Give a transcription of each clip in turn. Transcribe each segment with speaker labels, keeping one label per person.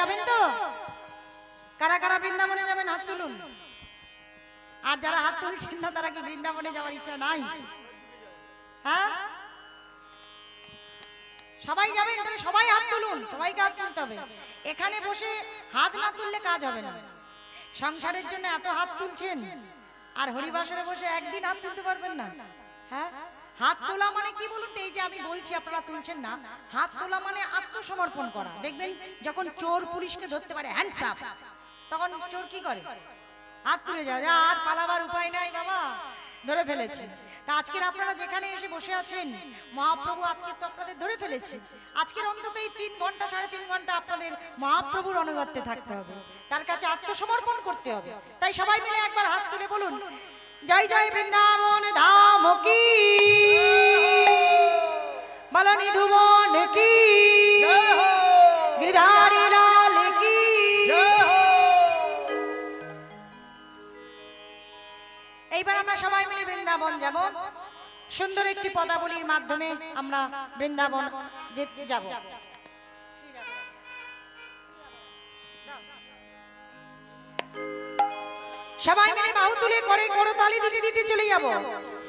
Speaker 1: যাবেন তো? কারা কারা বৃন্দাবনে যাবেন হাত তুলুন। আর যারা হাত তুলছেন না তারা কি বৃন্দাবনে যাওয়ার ইচ্ছা নাই? হ্যাঁ, সবাই যাবেন? তাহলে সবাই হাত তুলুন, সবাইকে হাত তুলতে হবে। এখানে বসে হাত না তুললে কাজ হবে না। সংসারের জন্য এত হাত তুলছেন, আর হরিবাসরে বসে একদিন হাত তুলতে পারবেন না? হ্যাঁ, হাত তোলা মানে কি বলুন তো? এই যে আমি বলছি আপনারা তুলছেন না, হাত তোলা মানে আত্মসমর্পণ করা। দেখবেন যখন চোর পুলিশকে ধরতে পারে হ্যান্ডস আপ, তখন চোর কি করে? হাত তুলে যায়, আর পালাবার উপায় নাই বাবা, ধরে ফেলেছে। তা আজকের আপনারা যেখানে এসে বসে আছেন, মহাপ্রভু আজকে তো আপনাদের ধরে ফেলেছে। আজকের অন্তত এই 3 ঘন্টা 3.5 ঘন্টা আপনাদের মহাপ্রভুর অনুগত্যে থাকতে হবে, তার কাছে আত্মসমর্পণ করতে হবে। তাই সবাই মিলে একবার হাত তুলে বলুন, জয় জয় বৃন্দাবন ধাম কি, বলো নিধুবন কি, গিরিধারী লাল কি। এইবার আমরা সবাই মিলে বৃন্দাবন যাব। সুন্দর একটি পদাবলীর মাধ্যমে আমরা বৃন্দাবন যাব। সবাই মিলে বাহু তুলে করে করতালি দিতে দিতে চলে যাব।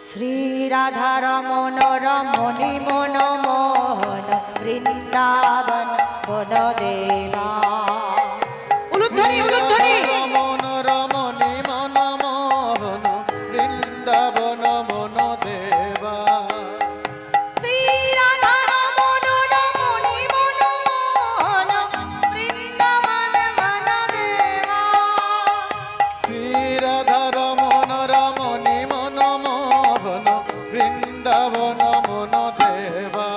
Speaker 1: শ্রী রাধা রমণ রমণী মনমোহন বৃন্দাবন বনদেবা। উলুধ্বনি উলুধ্বনি।
Speaker 2: রমণ রমণী মনমোহন বৃন্দাবন মনদেবা।
Speaker 1: শ্রী রাধা রমণ রমণী মনমোহন বৃন্দাবন বনদেবা।
Speaker 2: শ্রী রাধা রমণ রমণী মনমোহন বৃন্দাবন মনদেবা।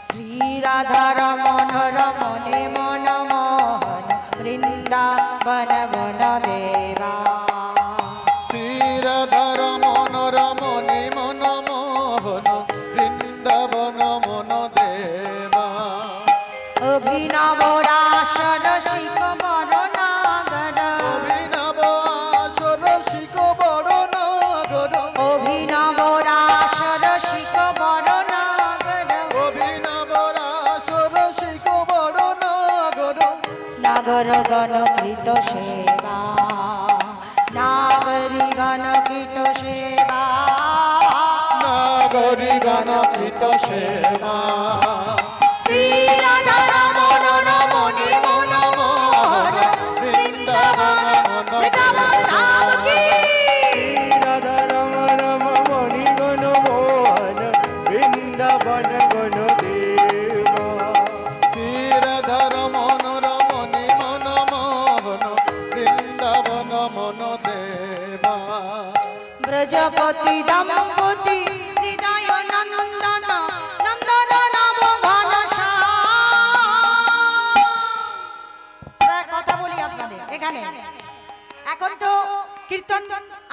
Speaker 1: শ্রী রাধা রমণ রমণী মনমোহন বৃন্দাবন বনদেবা।
Speaker 2: শ্রী রাধা রমণ রমণী মনমোহন বৃন্দাবন মনদেবা।
Speaker 1: অভিনব রাস রসিক বরনাগর,
Speaker 2: অভিনব আস রসিক বরনাগর।
Speaker 1: অভিনব রাস রসিক বরনাগর।
Speaker 2: অভিনব রাস রসিক বরনাগর।
Speaker 1: নাগর গণ কৃত সেবা, নাগরী গণ কৃত সেবা,
Speaker 2: নাগরী গণ কৃত সেবা।
Speaker 1: শ্রী রাধা রমণ রমণী মনমোহন বৃন্দাবন বৃন্দাবন ধাম কি।
Speaker 3: রাধা রম রম মণি গণ মোহন বৃন্দাবন গণ দেবা।
Speaker 2: শ্রী রাধা রমণ রমণী মনমোহন বৃন্দাবন মনদেবা।
Speaker 1: ব্রজপতি দম্পতি হৃদয় নন্দন নন্দন নব ঘনশ্যাম। কথা বলি আপনাদের এখানে, এখন তো কীর্তন,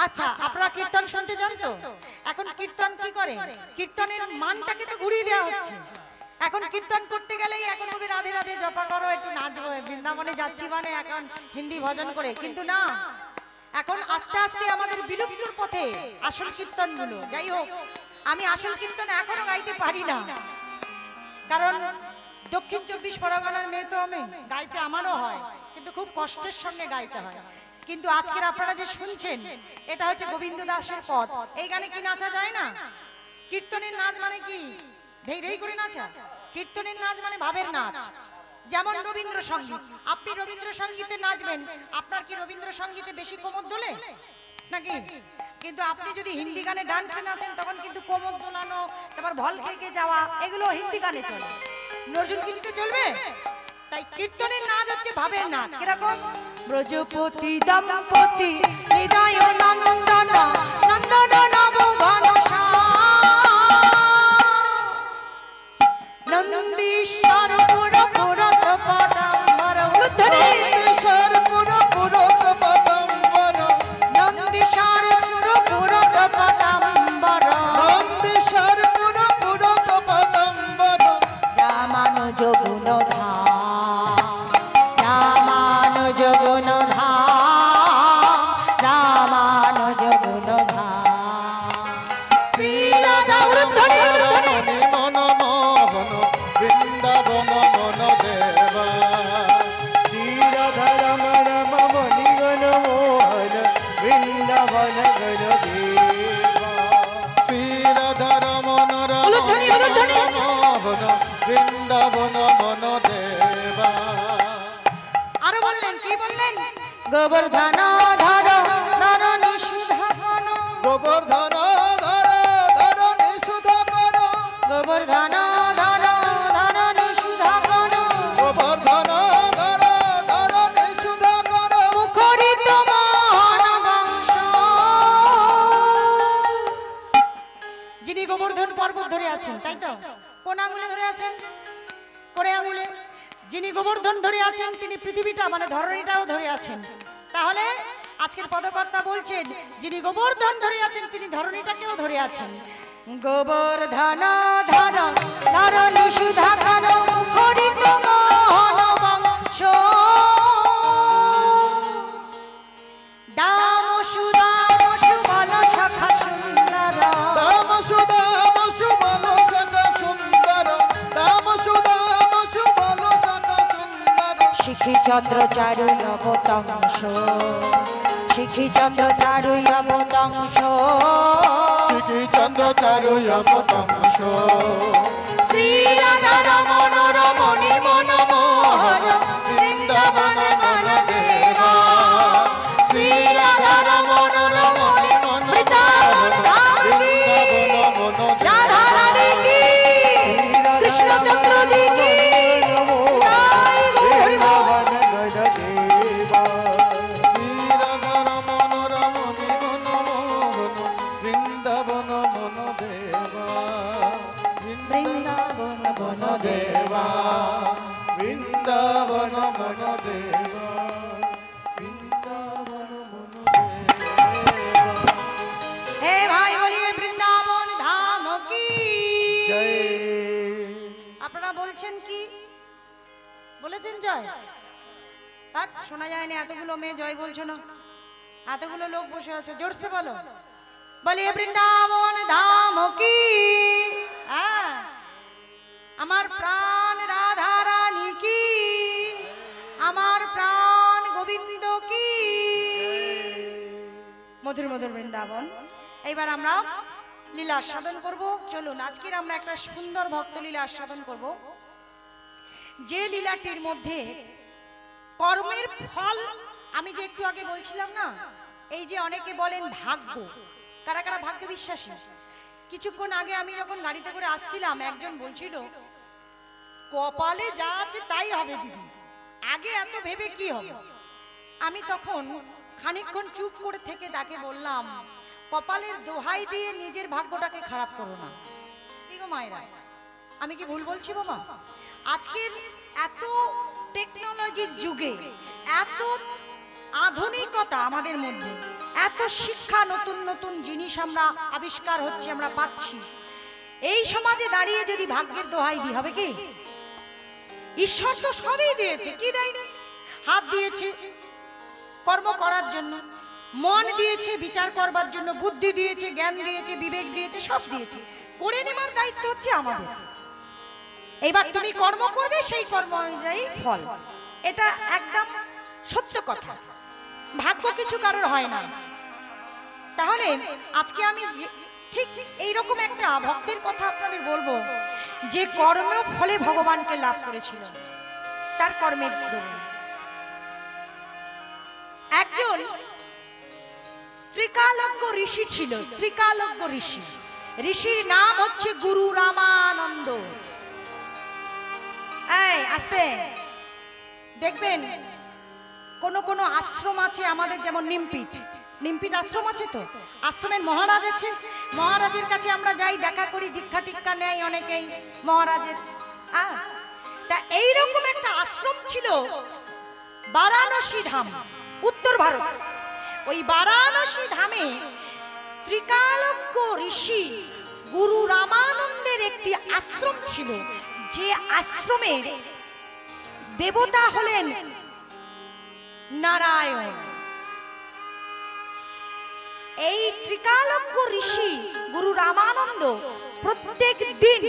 Speaker 1: আচ্ছা আপনারা কীর্তন শুনতে চান তো? এখন কীর্তন কি করে? কীর্তনের মানটাকে তো ঘুরিয়ে দেওয়া হচ্ছে। এখন কীর্তন করতে গেলেই এখন বলবে রাধে রাধে জপা করো, একটু নাচবো, বৃন্দাবনে যাচ্ছি মানে এখন হিন্দি ভজন করে। কিন্তু না, এখন আস্তে আস্তে আমাদের বিলুপ্তির পথে আসল কীর্তনগুলো। যাই হোক, আমি আসল কীর্তন এখনো গাইতে পারি না, কারণ দক্ষিণ 24 পরগনার মেয়ে তো আমি, গাইতে আমারও হয়, কিন্তু খুব কষ্টের সঙ্গে গাইতে হয়। কিন্তু আজকের আপনারা যে শুনছেন, এটা হচ্ছে গোবিন্দ দাসের পদ। এই গানে কি নাচা যায় না? কীর্তনের নাচ মানে কি ধেই ধেই করে নাচা? কীর্তনের নাচ মানে ভাবের নাচ। যেমন রবীন্দ্রসঙ্গীত, আপনি রবীন্দ্রসঙ্গীতে নাচবেন, আপনার কি রবীন্দ্রসঙ্গীতে বেশি কোমর দোলে নাকি? কিন্তু আপনি যদি হিন্দি গানে ডান্সে নাচেন, তখন কিন্তু কোমর দোলানো, তারপর ভল খেয়ে যাওয়া, এগুলো হিন্দি গানে চলে, নজরুল গীতিতে চলবে। তাই কীর্তনের নাচ হচ্ছে ভাবের নাচ। কিরকম? ব্রজপতি দম্পতি হৃদয় নন্দন নন্দন নব ঘনশ্যাম। নন্দীশ্বর পুর পুরত পদাম্বর। উলুধ্বনি।
Speaker 2: নন্দীশ্বর পুর পুরত পদাম্বর।
Speaker 1: নন্দীশ্বর পুর পুরত পদাম্বর।
Speaker 2: নন্দীশ্বর পুর পুরত পদাম্বর।
Speaker 1: রামানুজ গুণধাম, রামানুজ গুণধাম, রামানুজ গুণধাম। শ্রী রাধা উলুধ্বনি উলুধ্বনি।
Speaker 2: মনমোহন বৃন্দাবন
Speaker 1: গোবর্ধন ধর ধর নিষুধাকন
Speaker 2: গোবর্ধন ধর ধর নিষুধাকর
Speaker 1: গোবর্ধন ধর ধর নিষুধাকন
Speaker 2: গোবর্ধন ধর ধর নিষুধাকর
Speaker 1: মুখরিত মোহন বংশ। যিনি গোবর্ধন পর্বত ধরে আছেন, তাই তো? কোন আঙুলে ধরে আছেন? করে আঙুলে। যিনি গোবর্ধন ধরে আছেন তিনি পৃথিবীটা মানে ধরণীটাও ধরে আছেন। তাহলে আজকের পদকর্তা বলছেন যিনি গোবর্ধন ধরে আছেন তিনি ধরণীটাকেও ধরে আছেন। গোবর্ধন ধর ধর নিষুধাকর মুখরিত মোহন বংশ। দাম সুদাম সুবল সখা সুন্দর
Speaker 2: দাম সুদাম সুবল সখা সুন্দর দাম সুদাম সুবল সখা সুন্দর
Speaker 1: শিখি চন্দ্র চারু অবতংশ শিখি চন্দ্র চারু অবতংশ
Speaker 2: শিখি চন্দ্র চারু অবতংশ
Speaker 1: শ্রী রাধা রমণ রমণী মন মোহন বৃন্দাবন বন দেবা শ্রী রাধা রমণ রমণী বৃন্দাবন ধাম কি রাধা রানী কি কৃষ্ণচন্দ্র জি কি জয় গৌর হরি
Speaker 2: বৃন্দাবন মন দেবা
Speaker 1: বৃন্দাবন বন
Speaker 2: দেবা বৃন্দাবন মন দেবা বৃন্দাবন মন দেবা।
Speaker 1: হে ভাই বলিয়ে বৃন্দাবন ধাম কি
Speaker 3: জয়।
Speaker 1: আপনারা বলছেন কি বলেছেন জয়? আর শোনা যায় না, এতগুলো মেয়ে জয় বলছো না, এতগুলো লোক বসে আছে, জোরসে বলো বলিয়ে বৃন্দাবন ধাম কি। হ্যাঁ, আমার প্রাণ রাধা রানী কি, আমার প্রাণ গোবিন্দ কি। মধুর মধুর বৃন্দাবন। এইবার আমরা লীলা আস্বাদন করব। চলুন আজকের আমরা একটা সুন্দর ভক্ত লীলা আস্বাদন করব, যে লীলাটির মধ্যে কর্মের ফল, আমি যে একটু আগে বলছিলাম না, এই যে অনেকে বলেন ভাগ্য, কারা কারা ভাগ্য বিশ্বাসী? কিছুক্ষণ আগে আমি যখন গাড়িতে করে আসছিলাম একজন বলছিল কপালে যা আছে তাই হবে দিদি, আগে এত ভেবে কি হবে। আমি তখন খানিকক্ষণ চুপ করে থেকে তাকে বললাম কপালের দোহাই দিয়ে নিজের ভাগ্যটাকে খারাপ করো না। কি গো মায়েরা, আমি কি ভুল বলছি বাবা? আজকের এত টেকনোলজির যুগে এত আধুনিকতা আমাদের মধ্যে, এত শিক্ষা, নতুন নতুন জিনিস আমরা আবিষ্কার হচ্ছে, আমরা পাচ্ছি। এই সমাজে দাঁড়িয়ে যদি ভাগ্যের দোহাই দিই হবে কি? ঈশ্বর তো সবই দিয়েছে, কি দেয়নি? হাত দিয়েছে কর্ম করার জন্য, মন দিয়েছে বিচার করবার জন্য, বুদ্ধি দিয়েছে, জ্ঞান দিয়েছে, বিবেক দিয়েছে, সব দিয়েছে। করে নেবার দায়িত্ব হচ্ছে আমাদের। এইবার তুমি কর্ম করবে, সেই কর্ম অনুযায়ী ফল, এটা একদম সত্য কথা। ভাগ্য কিছু কারোর হয় না। তাহলে আজকে আমি ঠিক এইরকম একটা ভক্তের কথা আপনাদের বলবো, যে কর্ম ফলে ভগবানকে লাভ করেছিল, তার কর্মের দরুন। একজন ত্রিকালজ্ঞ ঋষি ছিল, ত্রিকালজ্ঞ ঋষি। ঋষির নাম হচ্ছে গুরু রামানন্দ। এই আস্তে দেখবেন কোন কোন আশ্রম আছে আমাদের, যেমন নিমপিট, নিমপিট আশ্রম আছে, তো আশ্রমের মহারাজ আছে, মহারাজের কাছে আমরা যাই, দেখা করি, দীক্ষা টিক্ষা নেয় অনেকেই মহারাজের। তা এইরকম একটা আশ্রম ছিল বারাণসী ধাম, উত্তর ভারত। ওই বারাণসী ধামে ত্রিকালজ্ঞ ঋষি গুরু রামানন্দের একটি আশ্রম ছিল, যে আশ্রমের দেবতা হলেন নারায়ণ। এই ত্রিকালজ্ঞ ঋষি গুরু রামানন্দ প্রত্যেক দিন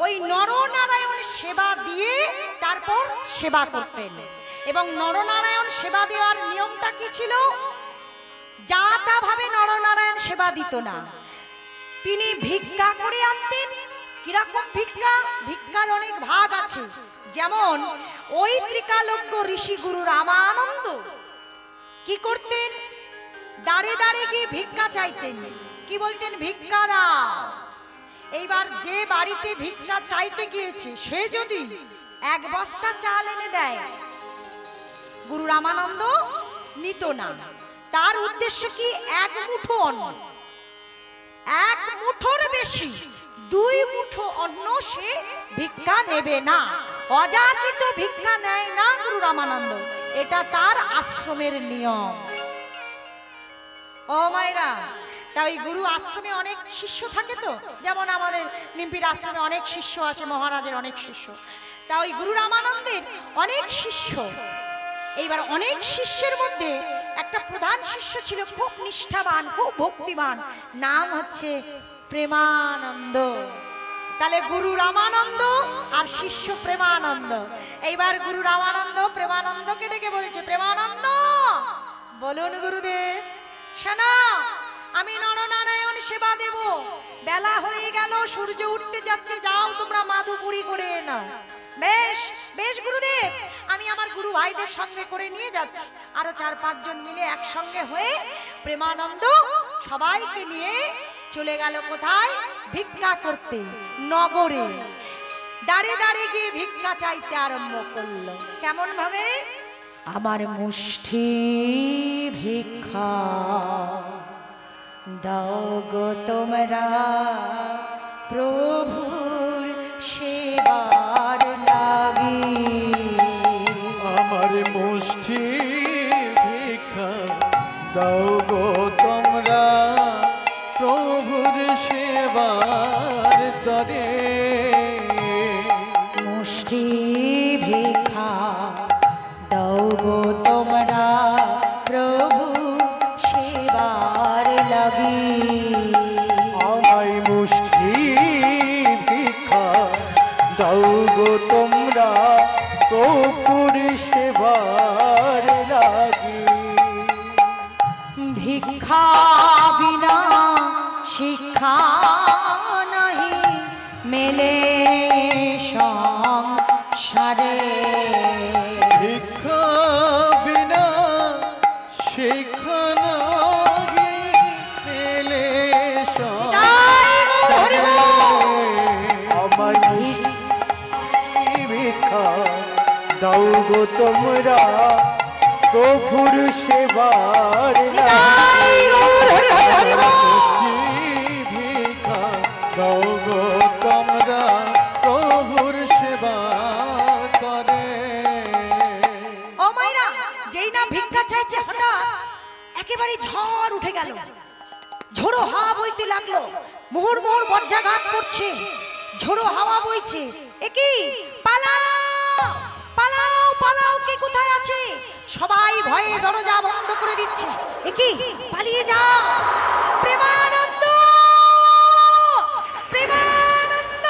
Speaker 1: ওই নরনারায়ণ সেবা দিয়ে তারপর সেবা করতেন। এবং নরনারায়ণ সেবা দেওয়ার নিয়মটা কি ছিল? যা তা ভাবে নরনারায়ণ সেবা দিত না, তিনি ভিক্ষা করে আনতেন। কিরকম ভিক্ষা? ভিক্ষার অনেক ভাগ আছে। যেমন ওই ত্রিকালজ্ঞ ঋষি গুরু রামানন্দ কি করতেন? দাঁড়ে দাঁড়ে গিয়ে ভিক্ষা চাইতেন। কি বলতেন? ভিক্ষা দাও। এইবার যে বাড়িতে ভিক্ষা চাইতে গিয়েছে সে যদি এক বস্তা চাল এনে দেয়, গুরু রামানন্দ নিত না। তার উদ্দেশ্য কি? এক মুঠো অন্ন, এক মুঠোর বেশি 2 মুঠো অন্ন সে ভিক্ষা নেবে না। অযাচিত ভিক্ষা নেয় না গুরু রামানন্দ, এটা তার আশ্রমের নিয়ম। ও মায়েরা, তাই গুরু আশ্রমে অনেক শিষ্য থাকে তো, যেমন আমাদের নিমপির আশ্রমে অনেক শিষ্য আছে, মহারাজের অনেক শিষ্য। তা ওই গুরু রামানন্দের অনেক শিষ্য। এইবার অনেক শিষ্যের মধ্যে একটা প্রধান শিষ্য ছিল, খুব নিষ্ঠাবান, খুব ভক্তিবান, নাম হচ্ছে প্রেমানন্দ। তাহলে গুরু রামানন্দ আর শিষ্য প্রেমানন্দ। এইবার গুরু রামানন্দ প্রেমানন্দকে ডেকে বলছে, প্রেমানন্দ বলুন গুরুদেব, শোনো, আমি নরনারায়ণ সেবা দেব, বেলা হয়ে গেল, সূর্য উঠতে যাচ্ছে, যাও তোমরা মাদুপুরি করে নাও। বেশ বেশ গুরুদেব, আমি আমার গুরু ভাইদের সঙ্গে করে নিয়ে যাচ্ছি। আরো 4-5 জন মিলে একসঙ্গে হয়ে প্রেমানন্দ সবাইকে নিয়ে চলে গেল কোথায়? ভিক্ষা করতে, নগরে। দাঁড়ে দাঁড়ে গিয়ে ভিক্ষা চাইতে আরম্ভ করলো। কেমন ভাবে? আমার মুষ্টি ভিক্ষা দাও গো তোমরা, প্রভুর সেবার লাগি।
Speaker 2: আমার মুষ্টি ভিক্ষা দাও গো তোমরা, প্রভুর সেবার তরে।
Speaker 1: মুষ্টি ভিক্ষা দাও গো তোমরা, প্রভু সেবার লাগি।
Speaker 3: আমায় মুষ্টি ভিক্ষা দাও গো তোমরা, প্রভুর সেবার লাগি।
Speaker 1: ভিক্ষা বিনা শিক্ষা নাহি মেলে সংসারে।
Speaker 2: ভিক্ষা বিনা শিক্ষা নাহি মেলে সংসারে।
Speaker 3: আমার মুষ্টি ভিক্ষা দাও গো তোমরা, প্রভুর সেবার লাগি।
Speaker 2: ভিক্ষা দাও গো তোমরা, প্রভুর সেবা করে।
Speaker 1: ও মাইরা, যেই না ভিক্ষা চাইছে, হঠাৎ একেবারে ঝড় উঠে গেল, ঝোড়ো হাওয়া বইতে লাগলো, মোহর মোহর বজ্রাঘাত করছে, ঝোড়ো হাওয়া বইছে। একি পালাও পালাও পালাও, কে কোথায় আছে? সবাই ভয়ে দরজা বন্ধ করে দিচ্ছে। একি পালিয়ে যা। প্রেমানন্দ, প্রেমানন্দ,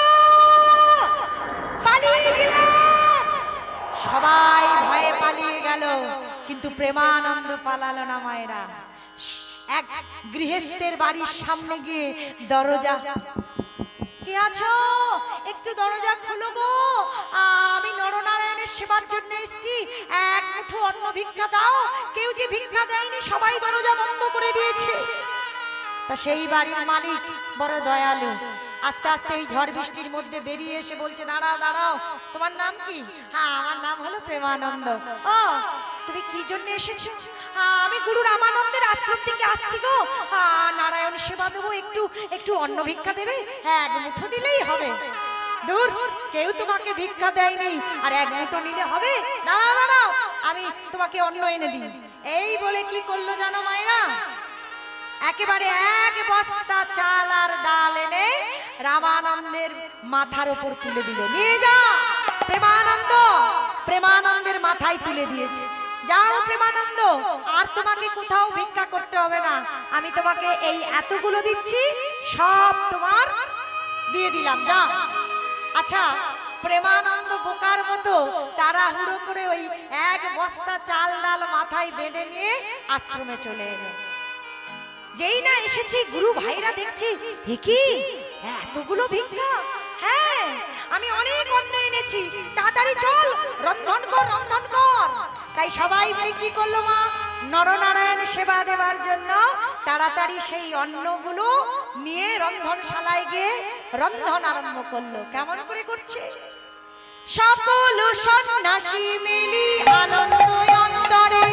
Speaker 1: পালিয়ে গেলাম। সবাই ভয়ে পালিয়ে গেল, কিন্তু প্রেমানন্দ পালালো না মায়েরা। এক গৃহস্থের বাড়ির সামনে গিয়ে দরজা, কে আছো? একটু দরজা খুলো গো, আমি নরনারায়ণের সেবার জন্য এসেছি, এক মুঠো অন্ন ভিক্ষা দাও। কেউ যে ভিক্ষা দেয়নি, সবাই দরজা বন্ধ করে দিয়েছে। তা সেই বাড়ির মালিক বড় দয়ালু, আস্তে আস্তে এই ঝড় বৃষ্টির মধ্যে বেরিয়ে এসে বলছে, দাঁড়াও দাঁড়াও, তোমার নাম কি? হ্যাঁ, আমার নাম হলো প্রেমানন্দ। ও, তুমি কি জন্য এসেছো? আমি গুরু রামানন্দের আশ্রম থেকে আসছি গো, নারায়ণ সেবা দেবো, একটু একটু অন্ন ভিক্ষা দেবে? হ্যাঁ, 1 মুঠো দিলেই হবে। দূর, কেউ তোমাকে ভিক্ষা দেয়নি, আর 1 মুঠো নিলে হবে? দাঁড়াও দাঁড়াও, আমি তোমাকে অন্ন এনে দিই। এই বলে কি করলো জানো মায়েরা? একেবারে 1 বস্তা চাল আর ডাল এনে রামানন্দের মাথার উপর তুলে দিল। নিয়ে যা প্রেমানন্দ। প্রেমানন্দের মাথায় তুলে দিয়েছে। যাও প্রেমানন্দ, আর তোমাকে কোথাও ভিক্ষা করতে হবে না, আমি তোমাকে এই এতগুলো দিচ্ছি, সব তোমার দিয়ে দিলাম, যা। আচ্ছা, প্রেমানন্দ বোকার মতো তাড়াহুড়ো করে ওই 1 বস্তা চাল ডাল মাথায় বেঁধে নিয়ে আশ্রমে চলে এলো। যেই না এসেছি, গুরু ভাইরা দেখছি, এ কি এতগুলো ভিক্ষা? হ্যাঁ, আমি অনেক অন্ন এনেছি, তাড়াতাড়ি চল, রন্ধন কর রন্ধন কর। তাই সবাই মিলে কি করলো? মা নরনারায়ণ সেবা দেওয়ার জন্য তাড়াতাড়ি সেই অন্নগুলো নিয়ে রন্ধনশালায় গিয়ে রন্ধন আরম্ভ করলো। কেমন করে করছে? সকল সন্ন্যাসী মিলি আনন্দ অন্তরে,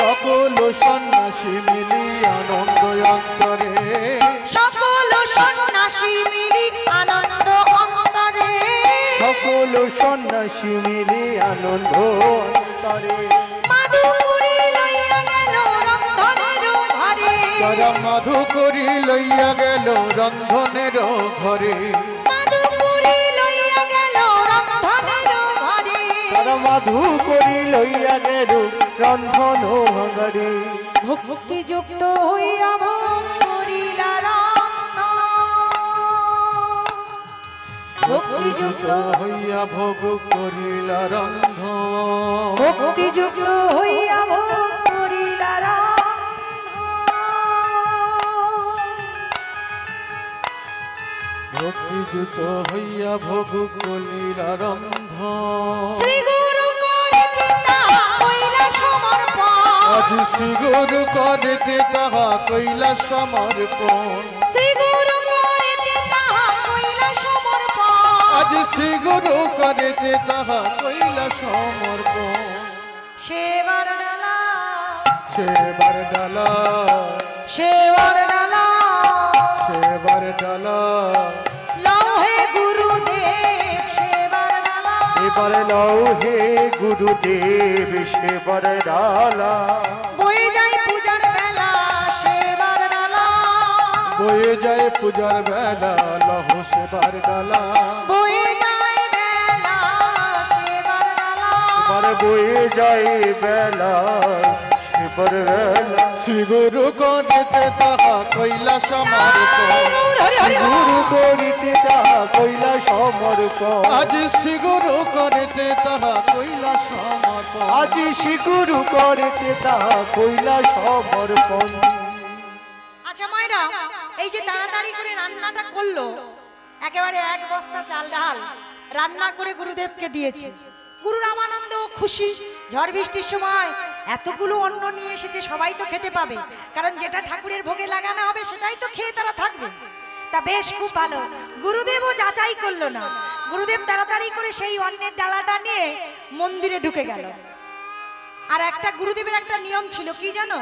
Speaker 2: সকল সন্ন্যাসী মিলি আনন্দ অন্তরে,
Speaker 1: সকল সন্ন্যাসী মিলি আনন্দ অন্তরে,
Speaker 3: সকল সন্ন্যাসী মিলি আনন্দ অন্তরে,
Speaker 1: মাধুকরী লইয়া গেল রন্ধনের ঘরে,
Speaker 2: তারা মাধুকরী লইয়া গেল রন্ধনের ঘরে,
Speaker 1: মাধুকরী লইয়া গেল রন্ধনের ঘরে,
Speaker 3: তারা মাধুকরী লইয়া গেল রন্ধন ঘরে,
Speaker 1: ভক্তিযুক্ত হইয়া ভোগ করিলা রন্ধন, ভক্তিযুক্ত
Speaker 2: হইয়া ভোগ করিলা রন্ধন,
Speaker 1: ভক্তিযুক্ত হইয়া ভোগ করিলা রন্ধন,
Speaker 2: ভক্তিযুত হইয়া ভোগ করিলা রন্ধন।
Speaker 1: শ্রী গুরু করিতে তাহা কইলা সমর্পণ,
Speaker 2: আজ শ্রী গুরু করিতে তাহা কইলা সমর্পণ,
Speaker 1: শ্রী গুরু করিতে তাহা কইলা সমর্পণ,
Speaker 2: আজ শ্রী গুরু করিতে তাহা কইলা সমর্পণ।
Speaker 1: সেবার ডালা,
Speaker 2: সেবার ডালা,
Speaker 1: সেবার ডালা,
Speaker 2: সেবার ডালা,
Speaker 1: লও হে গুরুদেব সেবার ডালা,
Speaker 3: এবার লও হে গুরুদেব সেবার ডালা,
Speaker 1: বয়ে যায় পূজার বেলা সেবার ডালা,
Speaker 2: বয়ে যায় পূজার বেলা লহ সেবার ডালা,
Speaker 1: বয়ে যায় বেলা সেবার ডালা,
Speaker 3: এবার বয়ে যায় বেলা সেবার বেলা,
Speaker 2: শ্রী গুরু করিতে তাহা কইলা সমর্পণ,
Speaker 3: গুরু করিতে তাহা কইলা সমর্পণ,
Speaker 2: আজ শ্রী গুরু করিতে তাহা কইলা সমর্পণ।
Speaker 3: আজ শ্রী গুরু করিতে তাহা কইলা সমর্পণ।
Speaker 1: আচ্ছা মায়েরা, এই যে তাড়াতাড়ি করে রান্নাটা করলো, একেবারে এক বস্তা চাল ডাল রান্না করে গুরুদেবকে দিয়েছে। গুরু রামানন্দ খুশি, ঝড় বৃষ্টির সময় এতগুলো অন্ন নিয়ে এসেছে, সবাই তো খেতে পাবে, কারণ যেটা ঠাকুরের ভোগে লাগানো হবে সেটাই তো খেয়ে তারা থাকবে। তা বেশ, খুব ভালো। গুরুদেবও যাচাই করলো না, গুরুদেব তাড়াতাড়ি করে সেই অন্নের ডালাটা নিয়ে মন্দিরে ঢুকে গেল। আর একটা গুরুদেবের একটা নিয়ম ছিল, কি জানো?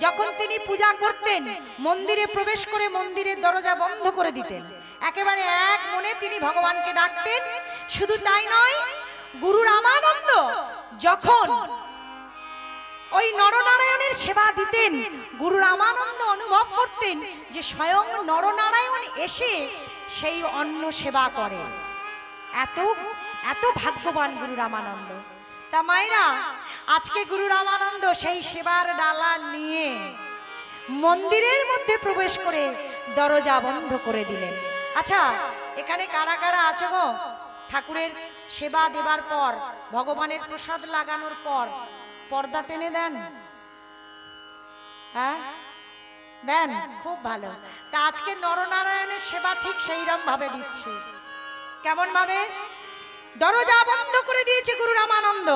Speaker 1: যখন তিনি পূজা করতেন মন্দিরে প্রবেশ করে মন্দিরের দরজা বন্ধ করে দিতেন, একেবারে এক মনে তিনি ভগবানকে ডাকতেন। শুধু তাই নয়, গুরু রামানন্দ যখন ওই নরনারায়ণের সেবা দিতেন, গুরু রামানন্দ অনুভব করতেন যে স্বয়ং নরনারায়ণ এসে সেই অন্ন সেবা করে। এত এত ভাগ্যবান গুরু রামানন্দ। তা মায়েরা, আজকে গুরু রামানন্দ সেই সেবার ডালা নিয়ে মন্দিরের মধ্যে প্রবেশ করে দরজা বন্ধ করে দিলেন। আচ্ছা, এখানে কারা কারা আছো গো? ঠাকুরের সেবা দেবার পর, ভগবানের প্রসাদ লাগানোর পর পর্দা টেনে দেন? হ্যাঁ দেন, খুব ভালো। তা আজকে নরনারায়ণের সেবা ঠিক সেইরকম ভাবে দিচ্ছে। কেমন ভাবে? দরজা বন্ধ করে দিয়েছে গুরু রামানন্দ,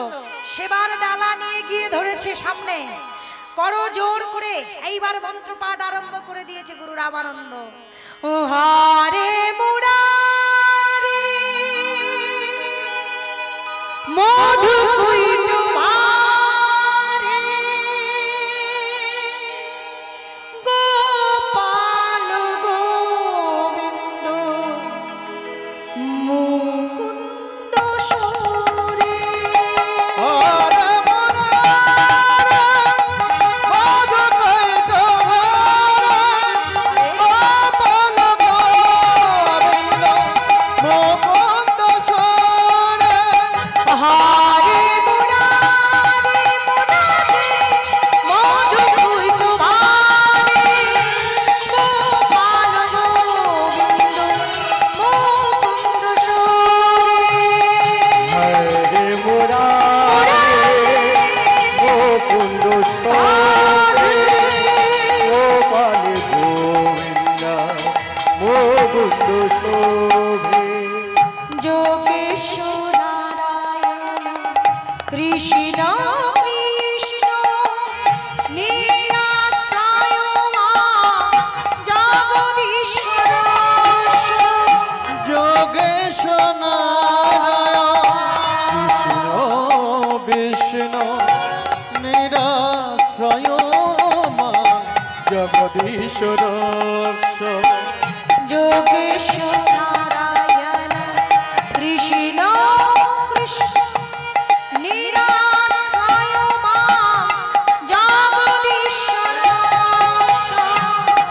Speaker 1: সেবার ডালা নিয়ে গিয়ে ধরেছে সামনে, করো জোর করে। এইবার মন্ত্রপাঠ আরম্ভ করে দিয়েছে গুরু রামানন্দ। ও হারে মুরারে মধু কুইটো ভারে গোপাল গোবিন্দ মুকুন্দ সুরে।
Speaker 2: বিষ্ণু নিরাশ্রয় মা জগদীশ্বর
Speaker 1: যোগেশ্বর নারায়ণ কৃষ্ণ কৃষ্ণ নিরাশ্রয় মা জগদীশ্বর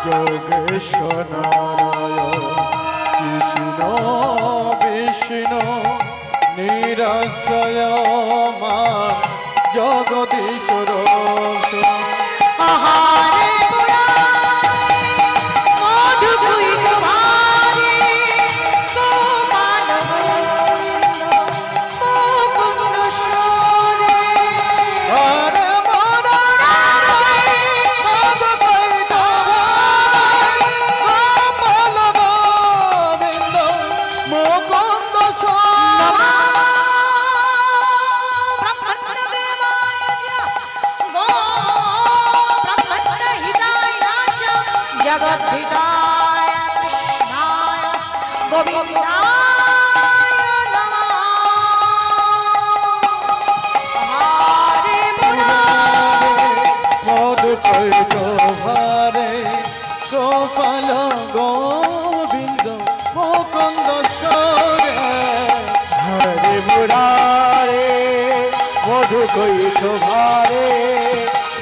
Speaker 2: যোগেশ্বর নারায়ণ কৃষ্ণ বিষ্ণু নিরাশ্রয় মা জগদীশ্বর
Speaker 1: আহারে মধু দুইট ভারে গোপাল গোবিন্দ মুকুন্দ সরে
Speaker 2: হরে মুরারে মধু দুইট ভারে গোপাল গোবিন্দ মুকুন্দ সরে
Speaker 1: जगत हिताय कृष्णाय गोविंदाय नमः हरे मुरारे
Speaker 2: মধু কৈট ভারে গোপাল গোবিন্দ মুকুন্দ সরে
Speaker 3: হরে মুরারে মধু কৈঠ ভারে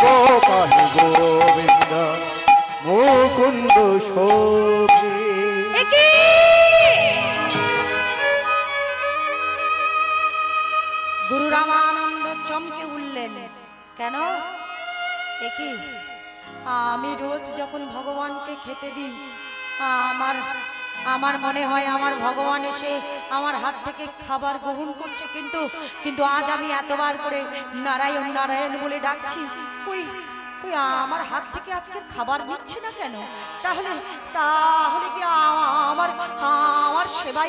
Speaker 3: গোপাল গোবিন্দ মুকুন্দ শোভে।
Speaker 1: গুরু রামানন্দ চমকে উঠলেন, কেন? একই আমি রোজ যখন ভগবানকে খেতে দিই আমার মনে হয় আমার ভগবান এসে আমার হাত থেকে খাবার গ্রহণ করছে, কিন্তু আজ আমি এতবার করে নারায়ণ নারায়ণ বলে ডাকছি, কই কই আমার হাত থেকে আজকে খাবার নিচ্ছে না কেন? তাহলে কি আমার সেবাই